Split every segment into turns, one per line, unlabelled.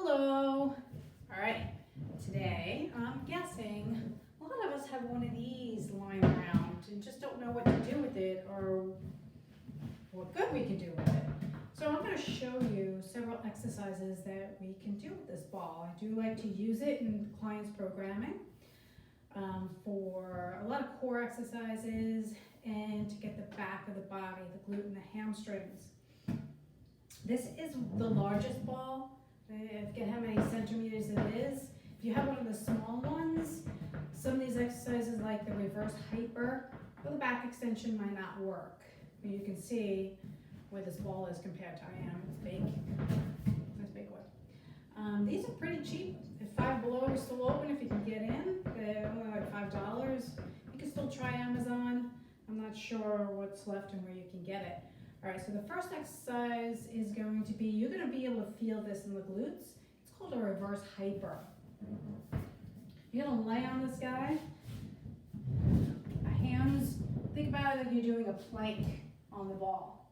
Hello. All right. Today, I'm guessing a lot of us have one of these lying around and just don't know what to do with it or what good we can do with it. So I'm going to show you several exercises that we can do with this ball. I do like to use it in clients' programming for a lot of core exercises and to get the back of the body, the glute and the hamstrings. This is the largest ball. I forget how many centimeters it is. If you have one of the small ones, some of these exercises like the reverse hyper or the back extension might not work. But you can see where this ball is compared to I am. It's big. It's a big one. These are pretty cheap. If Five Below is still open, if you can get in, they're only like $5. You can still try Amazon. I'm not sure what's left and where you can get it. All right, so the first exercise is going to be, you're going to be able to feel this in the glutes. It's called a reverse hyper. You're going to lay on this guy. Hands, think about it like you're doing a plank on the ball.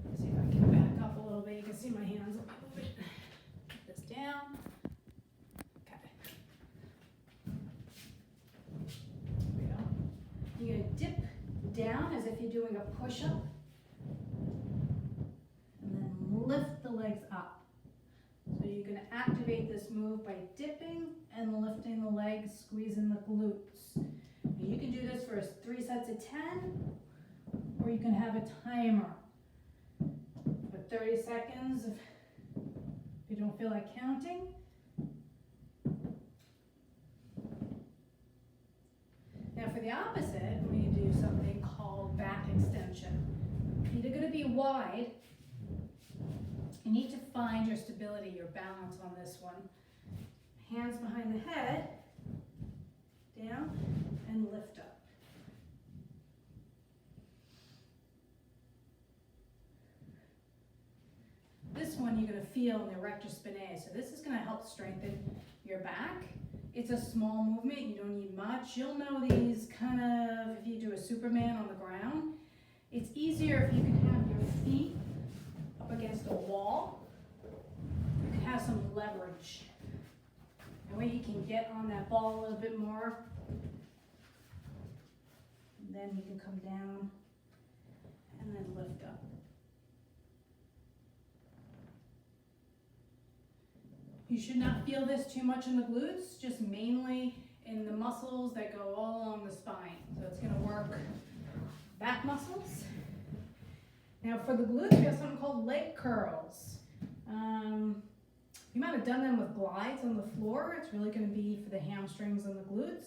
Let's see if I can back up a little bit. You can see my hands. Let me move it. Put this down. Okay. There we go. You're going to dip down as if you're doing a push-up. Lift the legs up. So you're going to activate this move by dipping and lifting the legs, squeezing the glutes. And you can do this for 3 sets of 10, or you can have a timer for 30 seconds if you don't feel like counting. Now for the opposite, we're going to do something called back extension. Feet are going to be wide. You need to find your stability, your balance on this one. Hands behind the head, down, and lift up. This one you're going to feel in the erector spinae, so this is going to help strengthen your back. It's a small movement, you don't need much. You'll know these kind of, if you do a Superman on the ground. It's easier if you can have your feet up against a wall. You can have some leverage. That way you can get on that ball a little bit more. And then you can come down and then lift up. You should not feel this too much in the glutes, just mainly in the muscles that go all along the spine. So it's going to work back muscles. Now for the glutes, we have something called leg curls. You might have done them with glides on the floor. It's really going to be for the hamstrings and the glutes.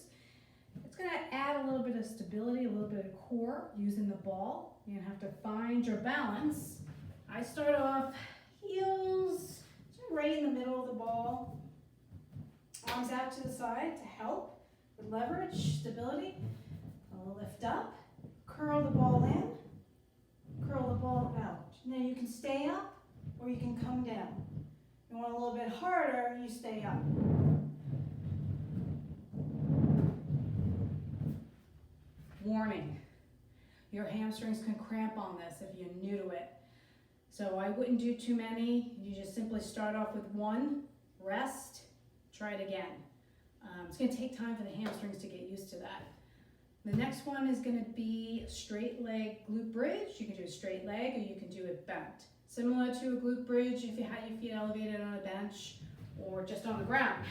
It's going to add a little bit of stability, a little bit of core using the ball. You're going to have to find your balance. I start off heels right in the middle of the ball. Arms out to the side to help with leverage, stability. I'll lift up, curl the ball in. Curl the ball out. Now you can stay up or you can come down. If you want a little bit harder, you stay up. Warning, your hamstrings can cramp on this if you're new to it. So I wouldn't do too many. You just simply start off with one, rest, try it again. It's going to take time for the hamstrings to get used to that. The next one is going to be straight leg glute bridge. You can do a straight leg or you can do it bent. Similar to a glute bridge if you have your feet elevated on a bench or just on the ground.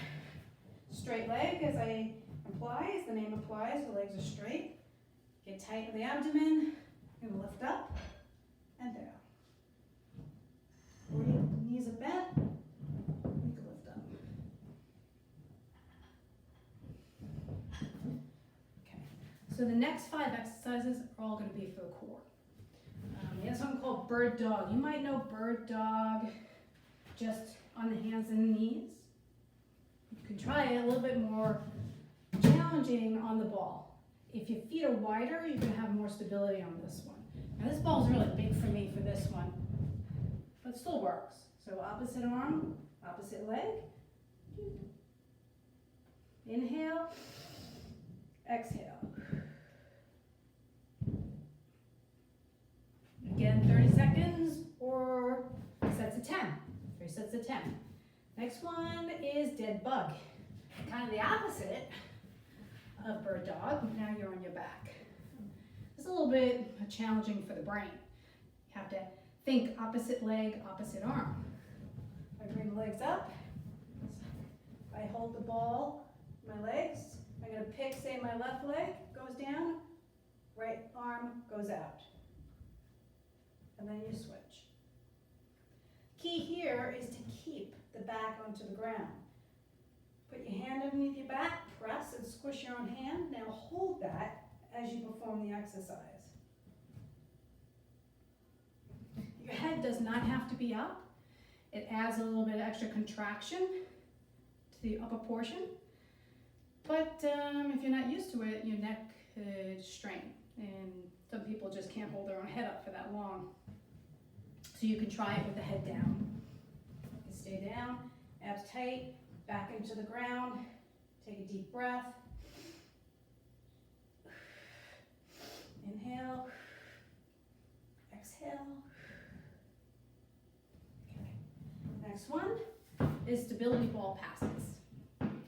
Straight leg, as I imply, as the name implies, the legs are straight. Get tight with the abdomen, you're going to lift up and down. Or your knees are bent, you can lift up. So the next 5 exercises are all going to be for the core. We have something called bird dog. You might know bird dog just on the hands and knees. You can try it a little bit more challenging on the ball. If your feet are wider, you can have more stability on this one. Now this ball is really big for me for this one, but it still works. So opposite arm, opposite leg. Inhale, exhale. Again, 30 seconds or sets of 10. 3 sets of 10. Next one is dead bug. Kind of the opposite of bird dog. Now you're on your back. It's a little bit challenging for the brain. You have to think opposite leg, opposite arm. I bring the legs up. I hold the ball, my legs. I'm going to pick, say my left leg goes down, right arm goes out. And then you switch. Key here is to keep the back onto the ground. Put your hand underneath your back, press and squish your own hand. Now hold that as you perform the exercise. Your head does not have to be up. It adds a little bit of extra contraction to the upper portion. But if you're not used to it, your neck could strain. And some people just can't hold their own head up for that long. So you can try it with the head down. You stay down, abs tight, back into the ground. Take a deep breath. Inhale. Exhale. Okay. Next one is stability ball passes.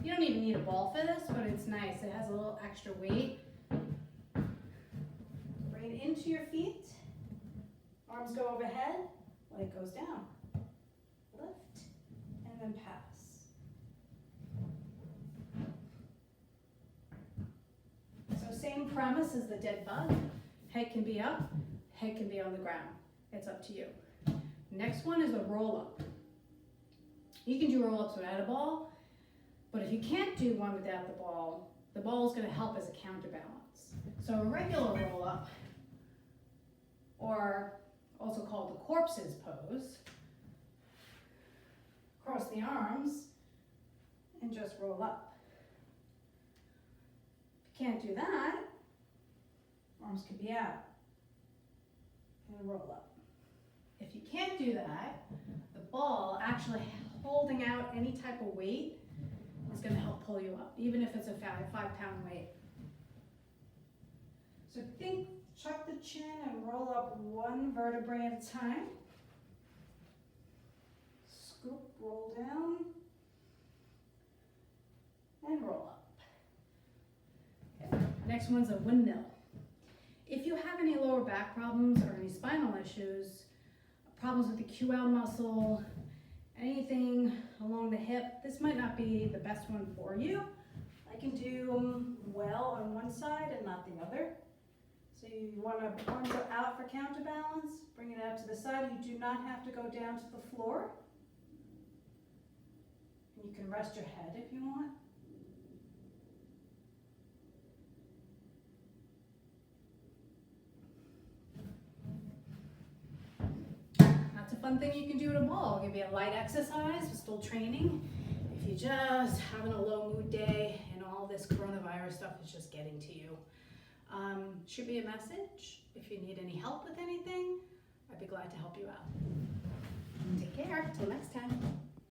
You don't even need a ball for this, but it's nice. It has a little extra weight. Bring it into your feet. Arms go overhead. Leg goes down. Lift. And then pass. So same premise as the dead bug. Head can be up. Head can be on the ground. It's up to you. Next one is a roll-up. You can do roll-ups without a ball. But if you can't do one without the ball is going to help as a counterbalance. So a regular roll-up, or also called the corpse's pose, cross the arms and just roll up. If you can't do that, arms can be out and roll up. If you can't do that, the ball actually holding out any type of weight is going to help pull you up, even if it's a 5-pound weight. So think, chuck the chin and roll up one vertebrae at a time. Scoop, roll down, and roll up. Okay. Next one's a windmill. If you have any lower back problems or any spinal issues, problems with the QL muscle, anything along the hip, this might not be the best one for you. I can do them well on one side and not the other. So you want to arms out for counterbalance, bring it out to the side. You do not have to go down to the floor. And you can rest your head if you want. That's a fun thing you can do at a ball. It'll give you a light exercise, we're still training. If you're just having a low mood day and all this coronavirus stuff is just getting to you. Shoot me a message if you need any help with anything. I'd be glad to help you out. Take care. Till next time.